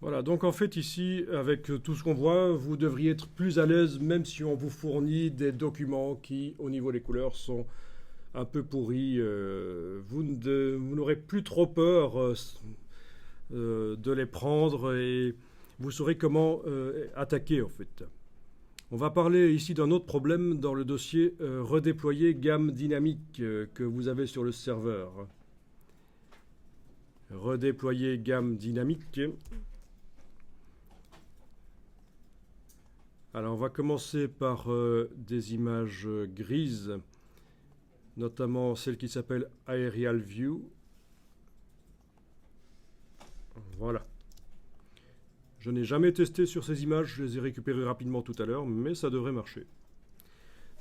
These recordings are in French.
Voilà, donc en fait ici, avec tout ce qu'on voit, vous devriez être plus à l'aise même si on vous fournit des documents qui, au niveau des couleurs, sont un peu pourris. Vous n'aurez plus trop peur de les prendre et vous saurez comment attaquer en fait. On va parler ici d'un autre problème dans le dossier redéployer gamme dynamique que vous avez sur le serveur. Redéployer gamme dynamique. Alors on va commencer par des images grises, notamment celle qui s'appelle Aerial View. Voilà. Je n'ai jamais testé sur ces images, je les ai récupérées rapidement tout à l'heure, mais ça devrait marcher.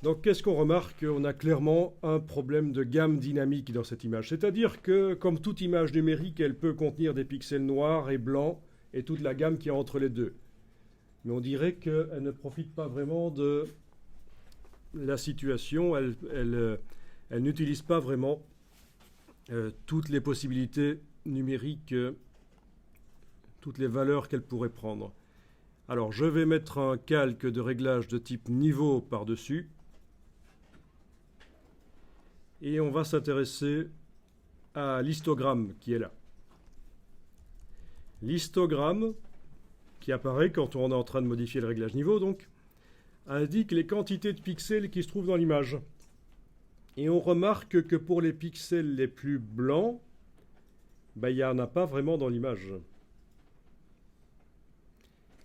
Donc qu'est-ce qu'on remarque? On a clairement un problème de gamme dynamique dans cette image. C'est-à-dire que, comme toute image numérique, elle peut contenir des pixels noirs et blancs et toute la gamme qui est entre les deux. Mais on dirait qu'elle ne profite pas vraiment de la situation, elle n'utilise pas vraiment toutes les possibilités numériques, toutes les valeurs qu'elle pourrait prendre. Alors je vais mettre un calque de réglage de type niveau par-dessus. Et on va s'intéresser à l'histogramme qui est là. L'histogramme, qui apparaît quand on est en train de modifier le réglage niveau, donc, indique les quantités de pixels qui se trouvent dans l'image. Et on remarque que pour les pixels les plus blancs, il n'y en a pas vraiment dans l'image.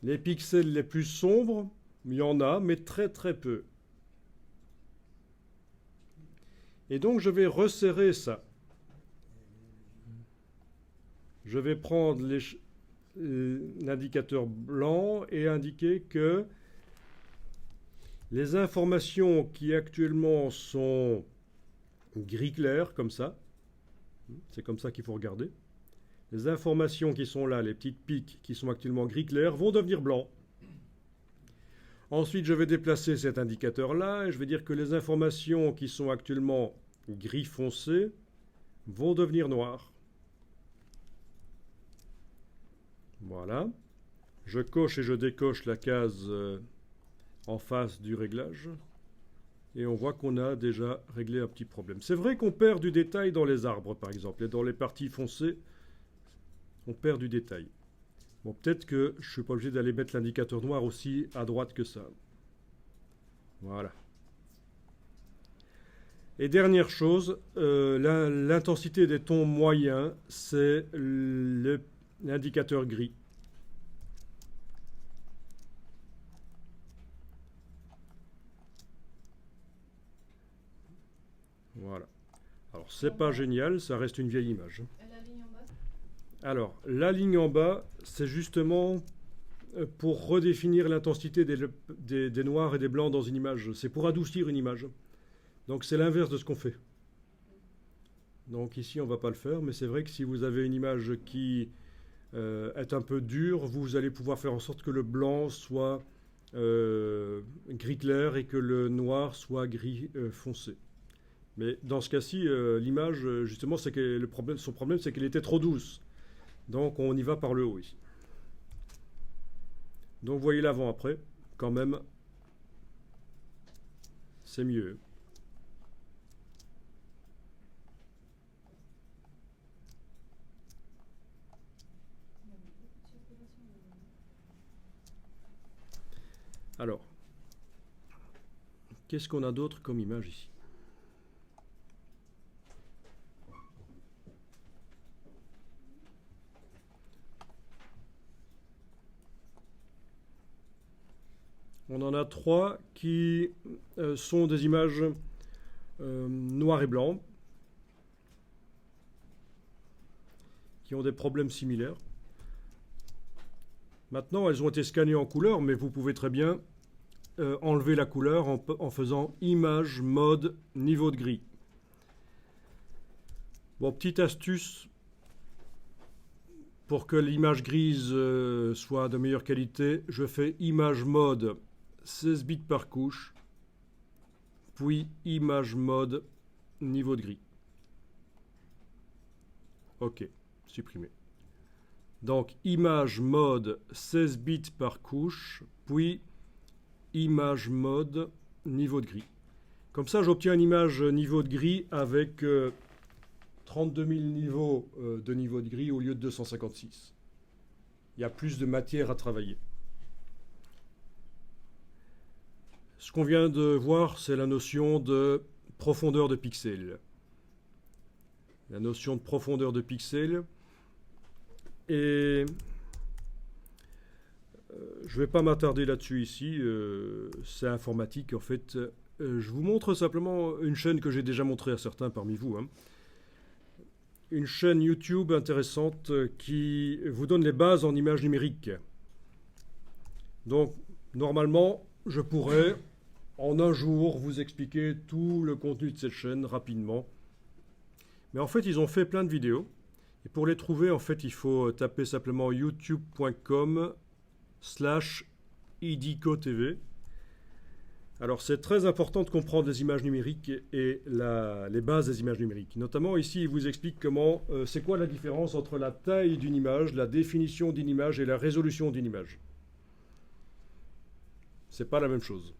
Les pixels les plus sombres, il y en a, mais très très peu. Et donc je vais resserrer ça. Je vais prendre l'indicateur blanc et indiquer que les informations qui actuellement sont gris clair, comme ça, c'est comme ça qu'il faut regarder, les informations qui sont là, les petites piques qui sont actuellement gris clair, vont devenir blancs. Ensuite, je vais déplacer cet indicateur-là et je vais dire que les informations qui sont actuellement gris foncé vont devenir noires. Voilà. Je coche et je décoche la case en face du réglage. Et on voit qu'on a déjà réglé un petit problème. C'est vrai qu'on perd du détail dans les arbres, par exemple. Et dans les parties foncées, on perd du détail. Bon, peut-être que je ne suis pas obligé d'aller mettre l'indicateur noir aussi à droite que ça. Voilà. Et dernière chose, l'intensité des tons moyens, c'est l'indicateur gris. Voilà. Alors, c'est pas génial, ça reste une vieille image. La ligne en bas. Alors, la ligne en bas, c'est justement pour redéfinir l'intensité des noirs et des blancs dans une image. C'est pour adoucir une image. Donc, c'est l'inverse de ce qu'on fait. Donc, ici, on ne va pas le faire, mais c'est vrai que si vous avez une image qui est un peu dure, vous allez pouvoir faire en sorte que le blanc soit gris clair et que le noir soit gris foncé. Mais dans ce cas-ci, l'image, justement, c'est que son problème, c'est qu'elle était trop douce. Donc, on y va par le haut ici. Donc, vous voyez l'avant-après, quand même, c'est mieux. Alors, qu'est-ce qu'on a d'autre comme image ici? On en a trois qui sont des images noir et blanc, qui ont des problèmes similaires. Maintenant, elles ont été scannées en couleur, mais vous pouvez très bien enlever la couleur en faisant image, mode, niveau de gris. Bon, petite astuce pour que l'image grise soit de meilleure qualité, je fais image mode 16 bits par couche, puis image mode niveau de gris. Ok, supprimé. Donc image mode 16 bits par couche, puis image mode niveau de gris. Comme ça, j'obtiens une image niveau de gris avec 32 000 niveaux de niveau de gris au lieu de 256. Il y a plus de matière à travailler. Ce qu'on vient de voir, c'est la notion de profondeur de pixels. La notion de profondeur de pixels. Et je ne vais pas m'attarder là-dessus ici. C'est informatique, en fait. Je vous montre simplement une chaîne que j'ai déjà montrée à certains parmi vous. Une chaîne YouTube intéressante qui vous donne les bases en images numériques. Donc, normalement, je pourrais, en un jour, vous expliquer tout le contenu de cette chaîne rapidement. Mais en fait, ils ont fait plein de vidéos. Et pour les trouver, en fait, il faut taper simplement youtube.com/idicotv. Alors, c'est très important de comprendre les images numériques et les bases des images numériques. Notamment, ici, il vous explique comment, c'est quoi la différence entre la taille d'une image, la définition d'une image et la résolution d'une image. C'est pas la même chose.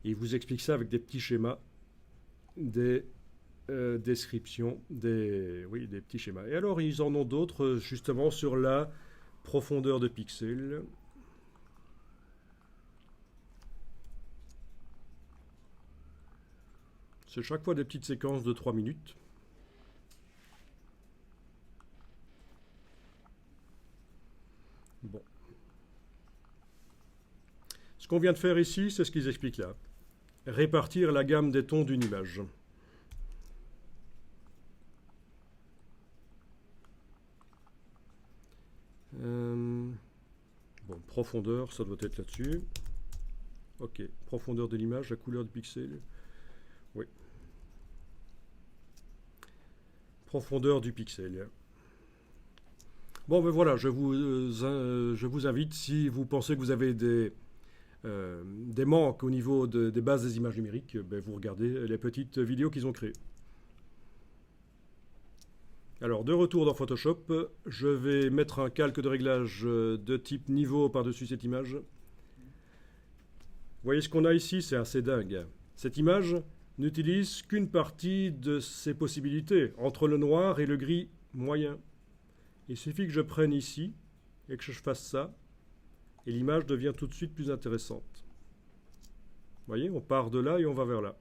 Et il vous explique ça avec des petits schémas, des descriptions, des petits schémas. Et alors, ils en ont d'autres, justement, sur la profondeur de pixels. C'est chaque fois des petites séquences de 3 minutes. Bon. Ce qu'on vient de faire ici, c'est ce qu'ils expliquent là. Répartir la gamme des tons d'une image. Bon, profondeur, ça doit être là-dessus. Ok, profondeur de l'image, la couleur du pixel. Oui. Profondeur du pixel. Bon, ben voilà, je vous invite, si vous pensez que vous avez des manques au niveau des bases des images numériques, ben vous regardez les petites vidéos qu'ils ont créées. Alors, de retour dans Photoshop, je vais mettre un calque de réglage de type niveau par-dessus cette image. Vous voyez ce qu'on a ici, c'est assez dingue. Cette image n'utilise qu'une partie de ses possibilités, entre le noir et le gris moyen. Il suffit que je prenne ici et que je fasse ça, et l'image devient tout de suite plus intéressante. Vous voyez, on part de là et on va vers là.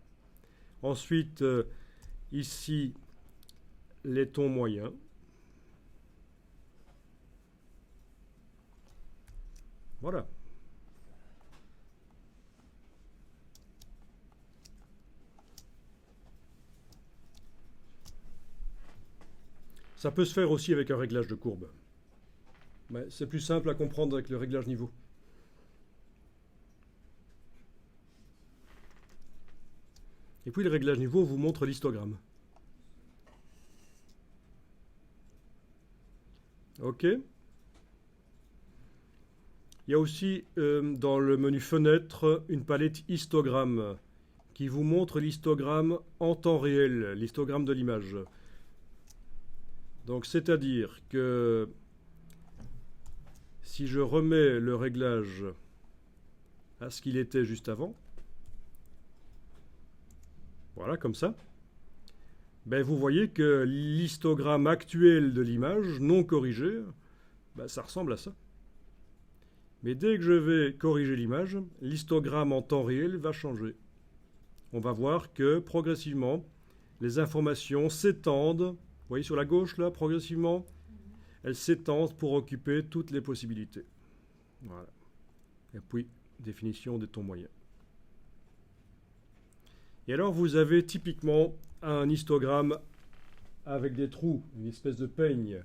Ensuite, ici, les tons moyens. Voilà. Ça peut se faire aussi avec un réglage de courbe. Mais c'est plus simple à comprendre avec le réglage niveau. Et puis le réglage niveau vous montre l'histogramme. OK. Il y a aussi dans le menu fenêtre une palette histogramme qui vous montre l'histogramme en temps réel, l'histogramme de l'image. Donc c'est-à-dire que si je remets le réglage à ce qu'il était juste avant, voilà comme ça, ben vous voyez que l'histogramme actuel de l'image, non corrigé, ben ça ressemble à ça. Mais dès que je vais corriger l'image, l'histogramme en temps réel va changer. On va voir que progressivement, les informations s'étendent. Vous voyez sur la gauche là, progressivement, elles s'étendent pour occuper toutes les possibilités. Voilà. Et puis, définition des tons moyens. Et alors, vous avez typiquement un histogramme avec des trous, une espèce de peigne.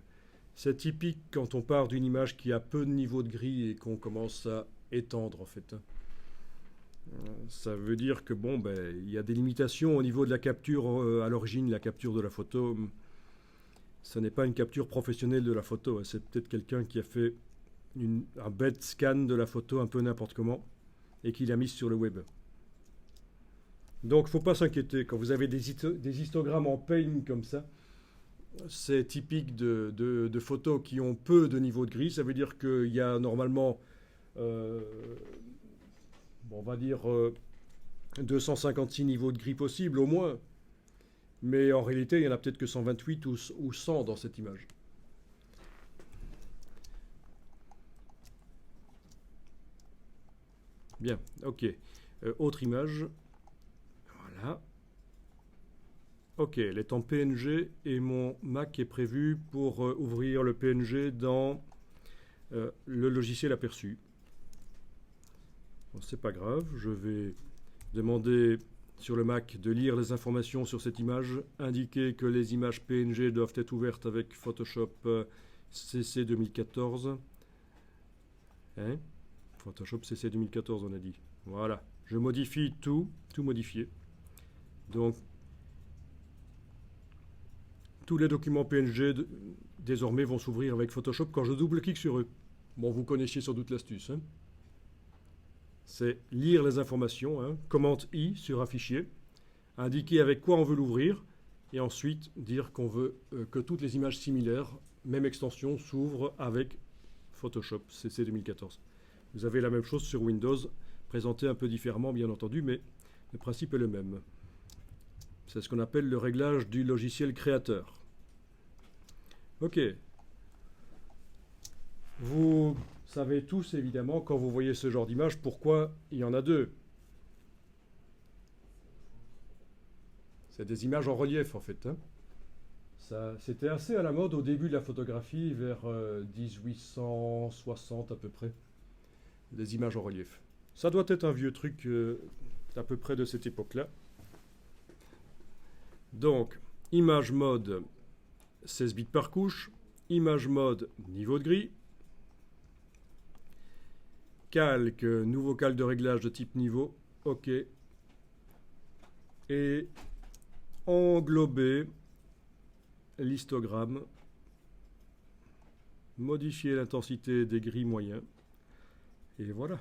C'est typique quand on part d'une image qui a peu de niveau de gris et qu'on commence à étendre, en fait. Ça veut dire que, bon, ben, il y a des limitations au niveau de la capture à l'origine, la capture de la photo. Ce n'est pas une capture professionnelle de la photo, c'est peut-être quelqu'un qui a fait un bête scan de la photo un peu n'importe comment et qui l'a mise sur le web. Donc, il ne faut pas s'inquiéter. Quand vous avez des histogrammes en paint comme ça, c'est typique de photos qui ont peu de niveau de gris. Ça veut dire qu'il y a normalement, euh, bon, on va dire, 256 niveaux de gris possibles au moins. Mais en réalité, il y en a peut-être que 128 ou 100 dans cette image. Bien, ok. Autre image. Voilà. Ok, elle est en PNG et mon Mac est prévu pour ouvrir le PNG dans le logiciel aperçu. Bon, c'est pas grave, je vais demander sur le Mac de lire les informations sur cette image, indiquer que les images PNG doivent être ouvertes avec Photoshop CC 2014. Hein? Photoshop CC 2014, on a dit. Voilà, je modifie tout modifié. Donc, tous les documents PNG désormais vont s'ouvrir avec Photoshop quand je double-clique sur eux. Bon, vous connaissiez sans doute l'astuce. Hein? C'est lire les informations, hein, commande I sur un fichier, indiquer avec quoi on veut l'ouvrir, et ensuite dire qu'on veut que toutes les images similaires, même extension, s'ouvrent avec Photoshop CC 2014. Vous avez la même chose sur Windows, présenté un peu différemment bien entendu, mais le principe est le même. C'est ce qu'on appelle le réglage du logiciel créateur. Ok. Vous savez tous évidemment, quand vous voyez ce genre d'image, pourquoi il y en a deux. C'est des images en relief en fait. Hein. C'était assez à la mode au début de la photographie, vers 1860 à peu près. Des images en relief. Ça doit être un vieux truc à peu près de cette époque-là. Donc, image mode 16 bits par couche, image mode niveau de gris, calque, nouveau calque de réglage de type niveau, OK, et englober l'histogramme, modifier l'intensité des gris moyens, et voilà.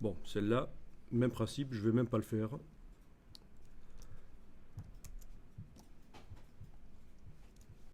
Bon, celle-là, même principe, je ne vais même pas le faire.